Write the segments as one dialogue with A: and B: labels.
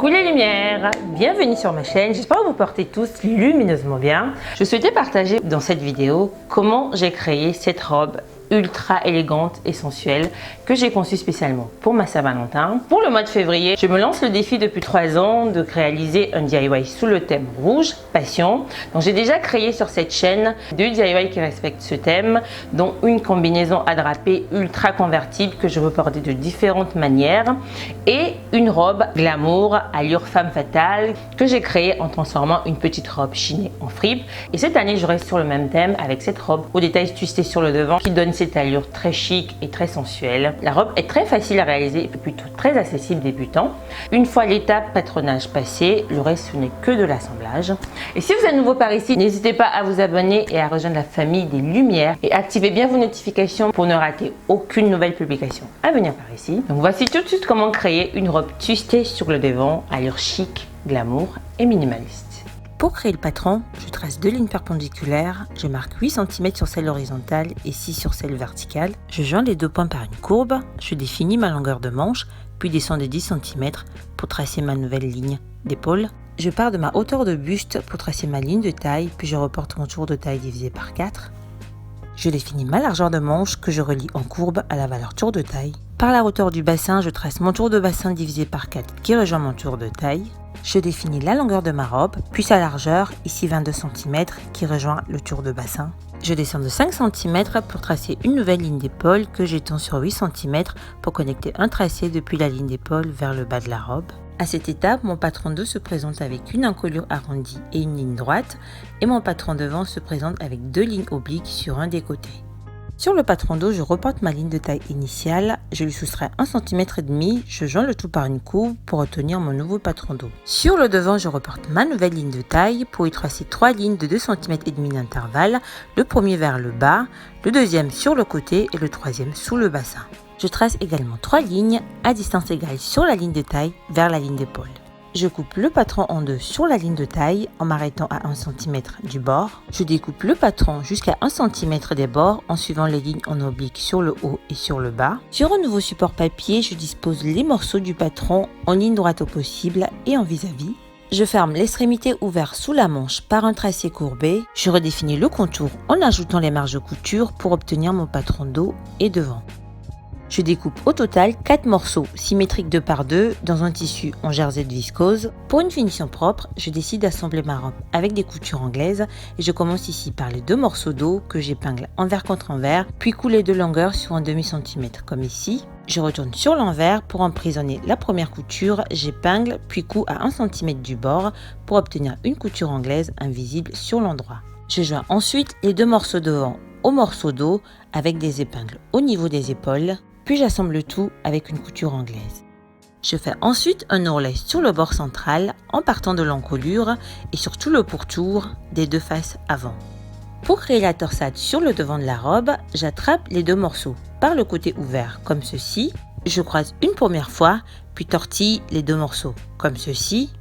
A: Coucou les lumières, bienvenue sur ma chaîne, j'espère que vous portez tous lumineusement bien. Je souhaitais partager dans cette vidéo comment j'ai créé cette robe ultra élégante et sensuelle que j'ai conçue spécialement pour ma Saint-Valentin. Pour le mois de février, je me lance le défi depuis 3 ans de réaliser un DIY sous le thème rouge, passion. Donc j'ai déjà créé sur cette chaîne 2 DIY qui respectent ce thème, dont une combinaison à draper ultra convertible que je veux porter de différentes manières et une robe glamour allure femme fatale que j'ai créée en transformant une petite robe chinée en fripe. Et cette année, je reste sur le même thème avec cette robe aux détails twistés sur le devant qui donne cette allure très chic et très sensuelle. La robe est très facile à réaliser et plutôt très accessible débutant. Une fois l'étape patronage passée, le reste ce n'est que de l'assemblage. Et si vous êtes nouveau par ici, n'hésitez pas à vous abonner et à rejoindre la famille des Lumières et activez bien vos notifications pour ne rater aucune nouvelle publication à venir par ici. Donc voici tout de suite comment créer une robe twistée sur le devant, allure chic, glamour et minimaliste. Pour créer le patron, je trace 2 lignes perpendiculaires, je marque 8 cm sur celle horizontale et 6 sur celle verticale. Je joins les 2 points par une courbe, je définis ma longueur de manche, puis descends de 10 cm pour tracer ma nouvelle ligne d'épaule. Je pars de ma hauteur de buste pour tracer ma ligne de taille, puis je reporte mon tour de taille divisé par 4. Je définis ma largeur de manche que je relie en courbe à la valeur tour de taille. Par la hauteur du bassin, je trace mon tour de bassin divisé par 4 qui rejoint mon tour de taille. Je définis la longueur de ma robe, puis sa largeur, ici 22 cm, qui rejoint le tour de bassin. Je descends de 5 cm pour tracer une nouvelle ligne d'épaule que j'étends sur 8 cm pour connecter un tracé depuis la ligne d'épaule vers le bas de la robe. À cette étape, mon patron dos se présente avec une encolure arrondie et une ligne droite, et mon patron devant se présente avec 2 lignes obliques sur un des côtés. Sur le patron dos, je reporte ma ligne de taille initiale, je lui soustrais 1,5 cm, je joins le tout par une courbe pour obtenir mon nouveau patron dos. Sur le devant, je reporte ma nouvelle ligne de taille pour y tracer 3 lignes de 2,5 cm d'intervalle, le premier vers le bas, le deuxième sur le côté et le troisième sous le bassin. Je trace également 3 lignes à distance égale sur la ligne de taille vers la ligne d'épaule. Je coupe le patron en 2 sur la ligne de taille en m'arrêtant à 1 cm du bord. Je découpe le patron jusqu'à 1 cm des bords en suivant les lignes en oblique sur le haut et sur le bas. Sur un nouveau support papier, je dispose les morceaux du patron en ligne droite au possible et en vis-à-vis. Je ferme l'extrémité ouverte sous la manche par un tracé courbé. Je redéfinis le contour en ajoutant les marges de couture pour obtenir mon patron dos et devant. Je découpe au total 4 morceaux symétriques 2 par 2 dans un tissu en jersey de viscose. Pour une finition propre, je décide d'assembler ma robe avec des coutures anglaises et je commence ici par les 2 morceaux d'eau que j'épingle envers contre envers, puis couler de longueur sur un demi-centimètre comme ici. Je retourne sur l'envers pour emprisonner la première couture, j'épingle puis couds à 1 cm du bord pour obtenir une couture anglaise invisible sur l'endroit. Je joins ensuite les 2 morceaux devant au morceau d'eau avec des épingles au niveau des épaules. Puis j'assemble le tout avec une couture anglaise. Je fais ensuite un ourlet sur le bord central en partant de l'encolure et sur tout le pourtour des 2 faces avant. Pour créer la torsade sur le devant de la robe, j'attrape les 2 morceaux par le côté ouvert comme ceci. Je croise une première fois, puis tortille les 2 morceaux comme ceci.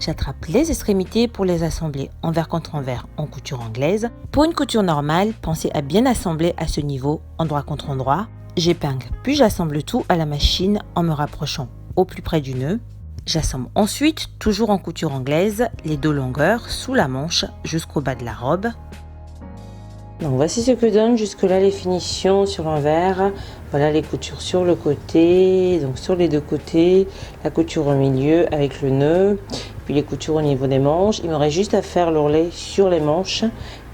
A: J'attrape les extrémités pour les assembler envers contre envers en couture anglaise. Pour une couture normale, pensez à bien assembler à ce niveau endroit contre endroit. J'épingle, puis j'assemble tout à la machine en me rapprochant au plus près du nœud. J'assemble ensuite, toujours en couture anglaise, les 2 longueurs sous la manche jusqu'au bas de la robe. Donc voici ce que donnent jusque là les finitions sur l'envers. Voilà les coutures sur le côté, donc sur les 2 côtés, la couture au milieu avec le nœud, puis les coutures au niveau des manches. Il me reste juste à faire l'ourlet sur les manches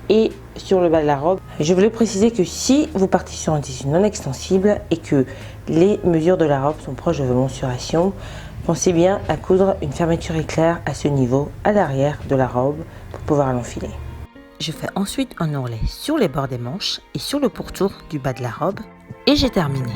A: et sur le bas de la robe. Je voulais préciser que si vous partez sur un tissu non extensible et que les mesures de la robe sont proches de vos mensurations, pensez bien à coudre une fermeture éclair à ce niveau, à l'arrière de la robe, pour pouvoir l'enfiler. Je fais ensuite un ourlet sur les bords des manches et sur le pourtour du bas de la robe et j'ai terminé.